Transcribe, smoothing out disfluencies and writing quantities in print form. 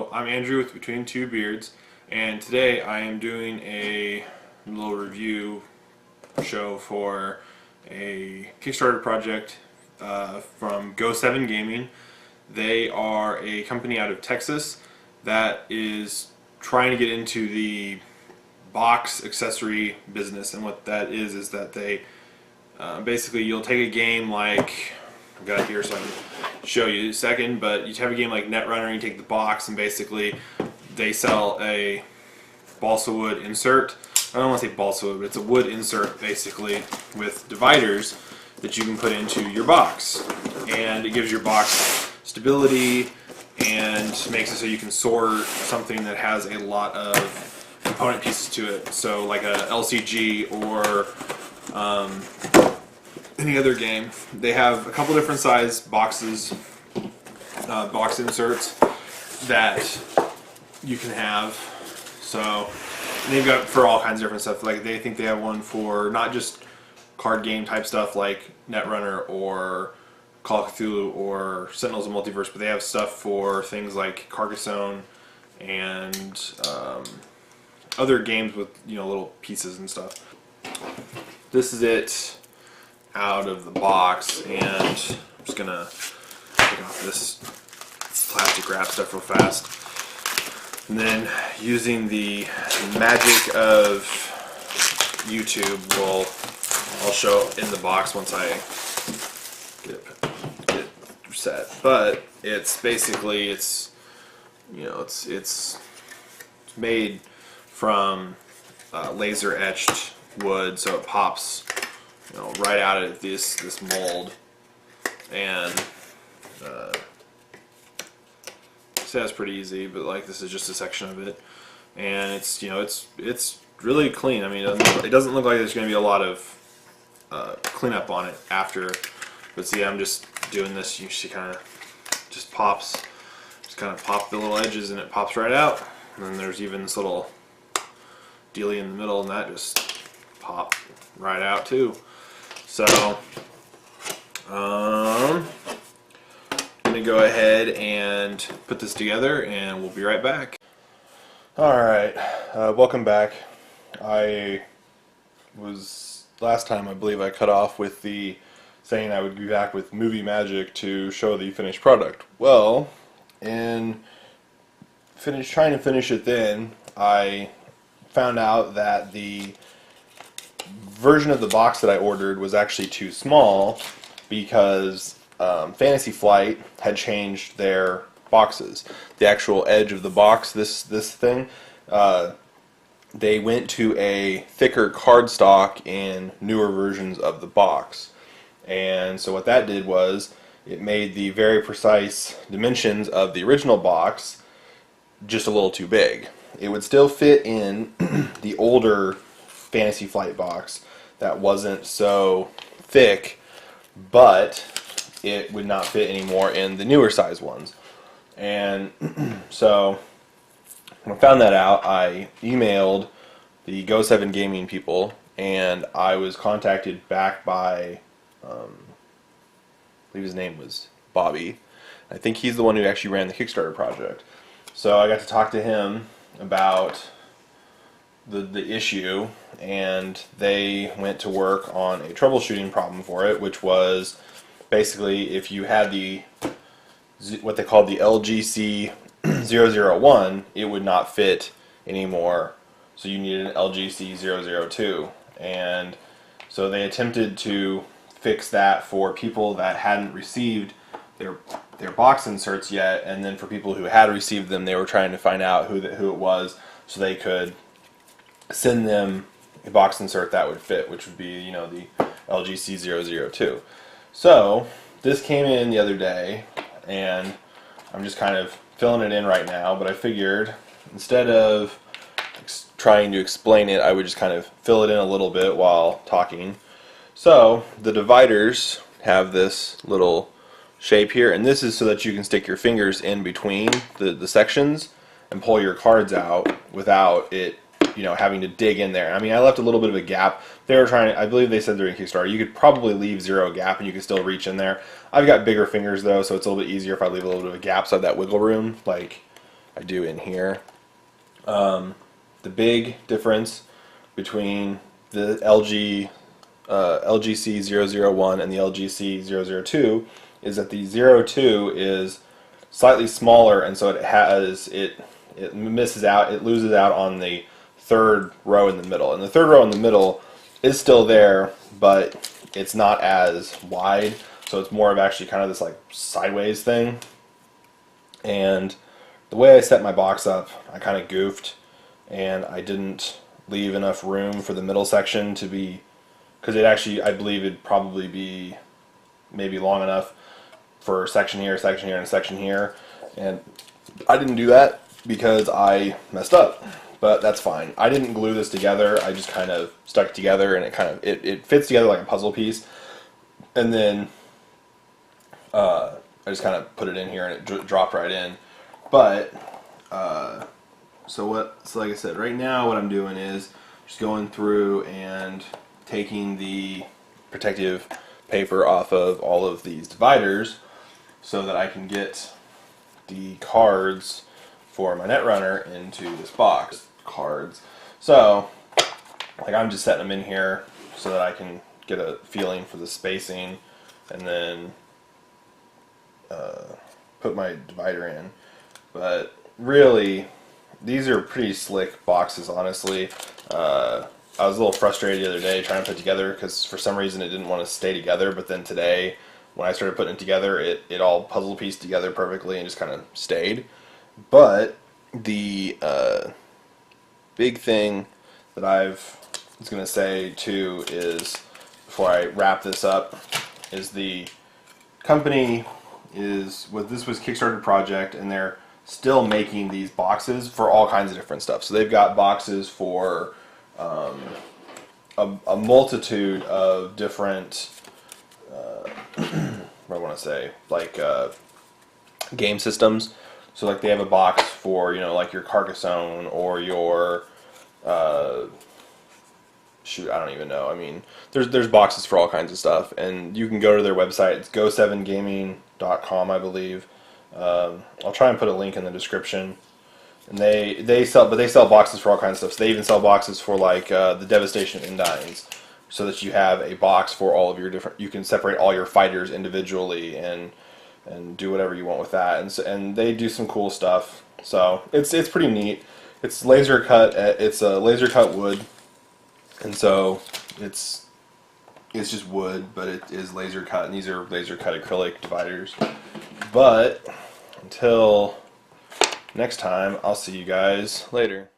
So I'm Andrew with Between Two Beards, and today I am doing a little review show for a Kickstarter project from Go7Gaming. They are a company out of Texas that is trying to get into the box accessory business, and what that is that they basically, you'll take a game like, I've got it here so I can show you in a second, but you have a game like Netrunner, you take the box and basically they sell a balsa wood insert. I don't want to say balsa wood, but it's a wood insert basically with dividers that you can put into your box, and it gives your box stability and makes it so you can sort something that has a lot of component pieces to it. So like a LCG or any other game. They have a couple different size boxes, box inserts that you can have. So they've got for all kinds of different stuff. Like they think they have one for not just card game type stuff like Netrunner or Call of Cthulhu or Sentinels of Multiverse, but they have stuff for things like Carcassonne and other games with, you know, little pieces and stuff. This is it out of the box, and I'm just gonna take off this plastic wrap stuff real fast, and then using the magic of YouTube, I'll show it in the box once I get it set. But it's basically, it's made from laser etched wood, so it pops, you know, right out of this mold, and so that's pretty easy. But like, this is just a section of it, and it's, you know, it's really clean. I mean, it doesn't look like there's going to be a lot of cleanup on it after. But see, I'm just doing this. You see, kind of just pops, just kind of pop the little edges, and it pops right out. And then there's even this little dealie in the middle, and that just pop right out too. So I'm gonna go ahead and put this together, and we'll be right back. Alright, welcome back. Last time I believe I cut off with the saying I would be back with movie magic to show the finished product. Well, in trying to finish it then, I found out that the version of the box that I ordered was actually too small, because Fantasy Flight had changed their boxes. The actual edge of the box, this thing, they went to a thicker cardstock in newer versions of the box. And so what that did was it made the very precise dimensions of the original box just a little too big. It would still fit in the older Fantasy Flight box that wasn't so thick, but it would not fit anymore in the newer size ones. And so when I found that out, I emailed the Go7Gaming people, and I was contacted back by, I believe his name was Bobby. I think he's the one who actually ran the Kickstarter project. So I got to talk to him about the issue, and they went to work on a troubleshooting problem for it, which was basically if you had what they called the LGC 001, it would not fit anymore, so you needed an LGC 002. And so they attempted to fix that for people that hadn't received their box inserts yet, and then for people who had received them, they were trying to find out who it was, so they could send them a box insert that would fit, which would be, you know, the LGC 002. So this came in the other day, and I'm just kind of filling it in right now, but I figured instead of trying to explain it, I would just kind of fill it in a little bit while talking. So the dividers have this little shape here, and this is so that you can stick your fingers in between the sections and pull your cards out without it, you know, having to dig in there. I mean, I left a little bit of a gap. They were trying, I believe they said during Kickstarter, you could probably leave 0 gap and you could still reach in there. I've got bigger fingers though, so it's a little bit easier if I leave a little bit of a gap so I have that wiggle room. Like, I do in here. The big difference between the LGC001 and the LGC002 is that the 02 is slightly smaller, and so it misses out, it loses out on the third row in the middle. And the third row in the middle is still there, but it's not as wide, so it's more of actually kind of this like sideways thing. And the way I set my box up, I kind of goofed, and I didn't leave enough room for the middle section to be, because it actually, I believe it'd probably be maybe long enough for a section here, a section here, and a section here. And I didn't do that because I messed up, but that's fine. I didn't glue this together. I just kind of stuck it together, and it fits together like a puzzle piece. And then I just kind of put it in here, and it dropped right in. But so like I said, right now what I'm doing is just going through and taking the protective paper off of all of these dividers so that I can get the cards for my Netrunner into this box. Cards. So, like, I'm just setting them in here so that I can get a feeling for the spacing, and then put my divider in. But really, these are pretty slick boxes, honestly. I was a little frustrated the other day trying to put together because for some reason it didn't want to stay together, but then today when I started putting it together, it all puzzle pieced together perfectly and just kind of stayed. But the big thing that I was going to say too is, before I wrap this up, is the company this was Kickstarter project, and they're still making these boxes for all kinds of different stuff. So they've got boxes for a multitude of different what do I want to say, like game systems. So like they have a box for, you know, like your Carcassonne or your shoot, I don't even know. I mean, there's boxes for all kinds of stuff, and you can go to their website. It's Go7Gaming.com, I believe. I'll try and put a link in the description. And they sell boxes for all kinds of stuff. So they even sell boxes for like the Devastation of Indines, so that you have a box for all of your different. You can separate all your fighters individually and do whatever you want with that. And they do some cool stuff. So it's pretty neat. It's laser cut. It's a laser cut wood, and so it's just wood, but it is laser cut. And these are laser cut acrylic dividers. But until next time, I'll see you guys later.